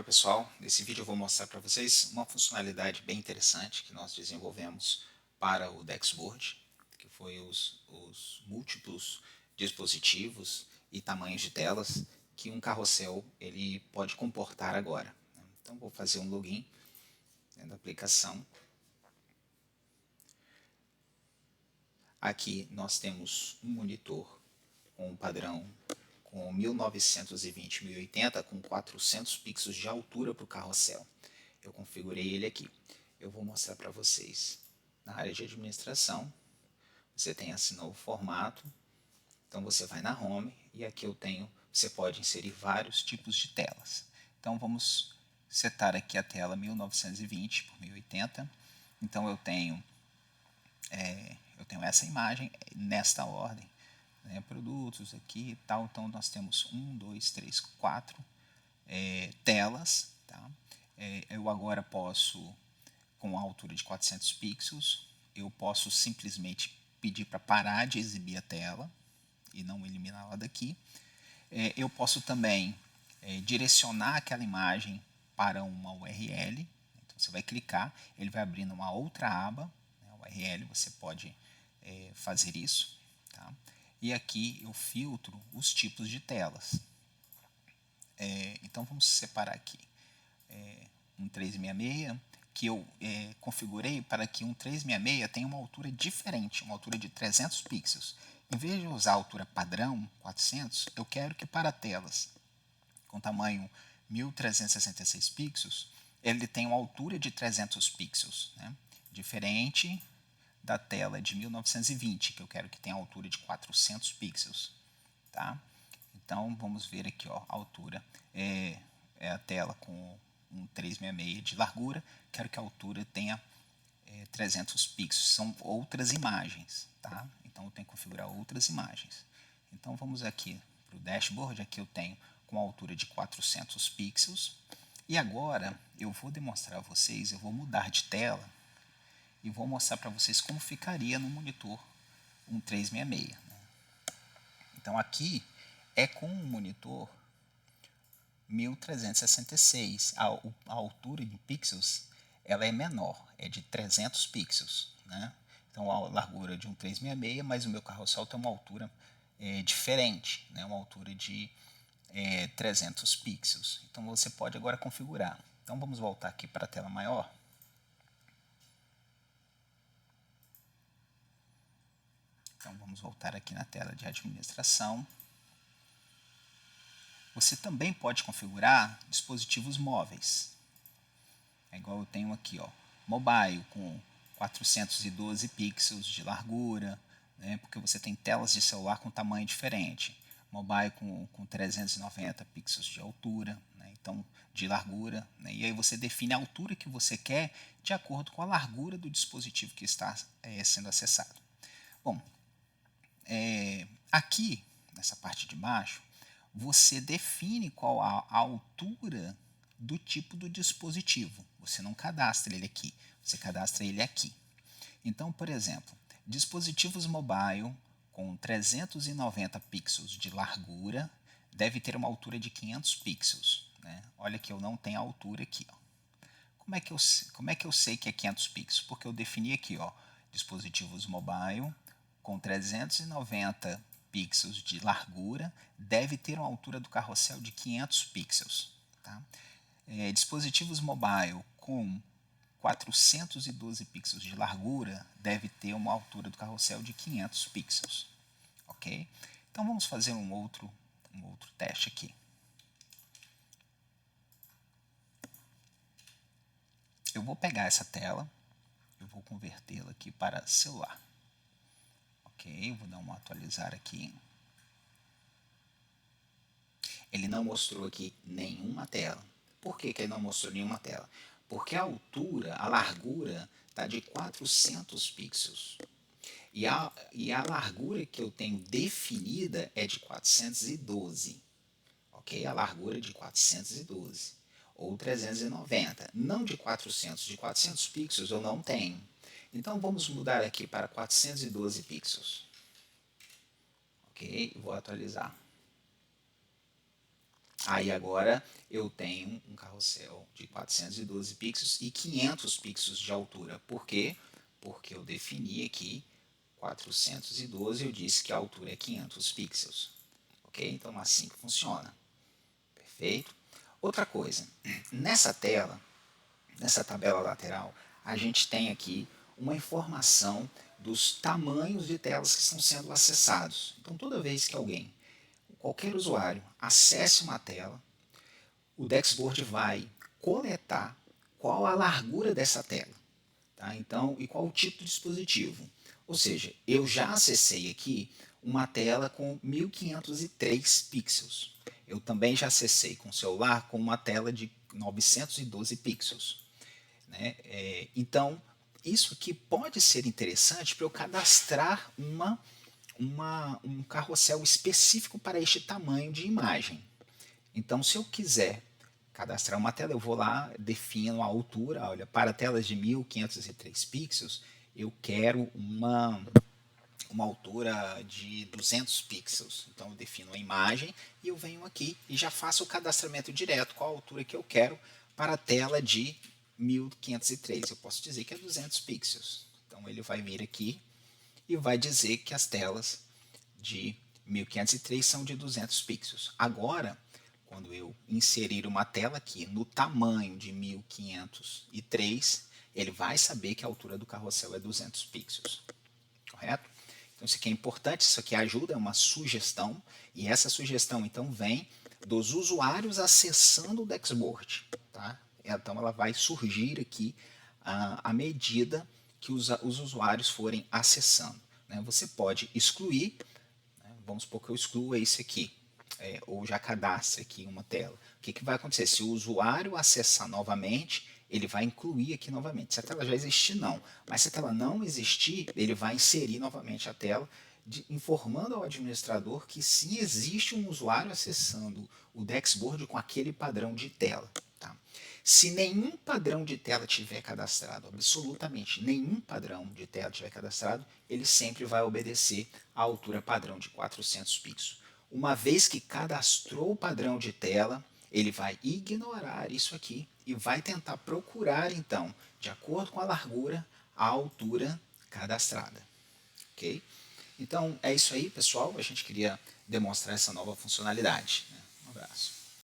pessoal, nesse vídeo eu vou mostrar para vocês uma funcionalidade bem interessante que nós desenvolvemos para o Dexboard, que foi os múltiplos dispositivos e tamanhos de telas que um carrossel ele pode comportar agora. Então vou fazer um login dentro da aplicação. Aqui nós temos um monitor com um padrão com 1920x1080 com 400 pixels de altura para o carrossel. Eu configurei ele aqui. Eu vou mostrar para vocês. Na área de administração, você tem esse novo formato. Então você vai na Home e aqui você pode inserir vários tipos de telas. Então vamos setar aqui a tela 1920 por 1080. Então eu tenho essa imagem nesta ordem. Produtos aqui e tal, então nós temos 1, 2, 3, 4 telas, tá? Eu agora posso, com a altura de 400 pixels, eu posso simplesmente pedir para parar de exibir a tela e não eliminá-la daqui. Eu posso também direcionar aquela imagem para uma URL, então você vai clicar, ele vai abrir uma outra aba, URL, você pode fazer isso, tá? E aqui eu filtro os tipos de telas. Então vamos separar aqui um 366, que eu configurei para que um 366 tenha uma altura diferente, uma altura de 300 pixels. Em vez de usar a altura padrão, 400, eu quero que para telas com tamanho 1366 pixels, ele tenha uma altura de 300 pixels, né? Diferente da tela de 1920, que eu quero que tenha a altura de 400 pixels, tá? Então vamos ver aqui, ó, a altura é a tela com um 366 de largura, quero que a altura tenha 300 pixels, são outras imagens, tá? Então eu tenho que configurar outras imagens. Então vamos aqui para o dashboard, aqui eu tenho com a altura de 400 pixels, e agora eu vou demonstrar a vocês, eu vou mudar de tela, e vou mostrar para vocês como ficaria no monitor um 366. Então aqui é com o monitor 1366, a altura em pixels ela é menor, é de 300 pixels, né? Então a largura de um 366, mas o meu carrossel tem uma altura diferente, né? Uma altura de 300 pixels. Então você pode agora configurar. Então vamos voltar aqui para a tela maior. Então vamos voltar aqui na tela de administração. Você também pode configurar dispositivos móveis. É igual eu tenho aqui, ó, mobile com 412 pixels de largura, né, porque você tem telas de celular com tamanho diferente. Mobile com 390 pixels de altura, né, então de largura, né, e aí você define a altura que você quer de acordo com a largura do dispositivo que está sendo acessado. Bom, aqui, nessa parte de baixo, você define qual a altura do tipo do dispositivo. Você não cadastra ele aqui, você cadastra ele aqui. Então, por exemplo, dispositivos mobile com 390 pixels de largura deve ter uma altura de 500 pixels. Né? Olha que eu não tenho a altura aqui. Ó. Como é que eu sei que é 500 pixels? Porque eu defini aqui, ó, dispositivos mobile com 390 pixels de largura deve ter uma altura do carrossel de 500 pixels. Tá? Dispositivos mobile com 412 pixels de largura deve ter uma altura do carrossel de 500 pixels. Ok? Então vamos fazer um outro teste aqui. Eu vou pegar essa tela, eu vou convertê-la aqui para celular. Ok, vou dar uma atualizar aqui. Ele não mostrou aqui nenhuma tela. Por que ele não mostrou nenhuma tela? Porque a altura, a largura, está de 400 pixels. E a largura que eu tenho definida é de 412. Ok? A largura de 412. Ou 390. Não de 400. De 400 pixels eu não tenho. Então vamos mudar aqui para 412 pixels. Ok? Vou atualizar. Aí agora eu tenho um carrossel de 412 pixels e 500 pixels de altura. Por quê? Porque eu defini aqui 412 e eu disse que a altura é 500 pixels. Ok? Então assim que funciona. Perfeito? Outra coisa, nessa tela, nessa tabela lateral, a gente tem aqui uma informação dos tamanhos de telas que estão sendo acessados. Então toda vez que alguém, qualquer usuário, acesse uma tela, o Dexboard vai coletar qual a largura dessa tela, tá? Então, e qual o tipo de dispositivo. Ou seja, eu já acessei aqui uma tela com 1503 pixels. Eu também já acessei com o celular com uma tela de 912 pixels. Né? Então, isso aqui pode ser interessante para eu cadastrar um carrossel específico para este tamanho de imagem. Então, se eu quiser cadastrar uma tela, eu vou lá, defino a altura, olha, para telas de 1503 pixels, eu quero uma altura de 200 pixels. Então eu defino a imagem e eu venho aqui e já faço o cadastramento direto, qual a altura que eu quero para a tela de 1503. Eu posso dizer que é 200 pixels. Então ele vai vir aqui e vai dizer que as telas de 1503 são de 200 pixels. Agora, quando eu inserir uma tela aqui no tamanho de 1503, ele vai saber que a altura do carrossel é 200 pixels. Correto? Então isso aqui é importante, isso aqui ajuda, é uma sugestão, e essa sugestão então vem dos usuários acessando o Dexboard. Tá? Então ela vai surgir aqui à medida que os usuários forem acessando. Né? Você pode excluir, né? Vamos supor que eu exclua esse aqui, ou já cadastre aqui uma tela. O que vai acontecer? Se o usuário acessar novamente, ele vai incluir aqui novamente. Se a tela já existir, não. Mas se a tela não existir, ele vai inserir novamente a tela, informando ao administrador que sim existe um usuário acessando o Dexboard com aquele padrão de tela. Tá? Se nenhum padrão de tela tiver cadastrado, absolutamente nenhum padrão de tela tiver cadastrado, ele sempre vai obedecer à altura padrão de 400 pixels. Uma vez que cadastrou o padrão de tela, ele vai ignorar isso aqui e vai tentar procurar, então, de acordo com a largura, a altura cadastrada. Ok? Então, é isso aí, pessoal. A gente queria demonstrar essa nova funcionalidade. Um abraço.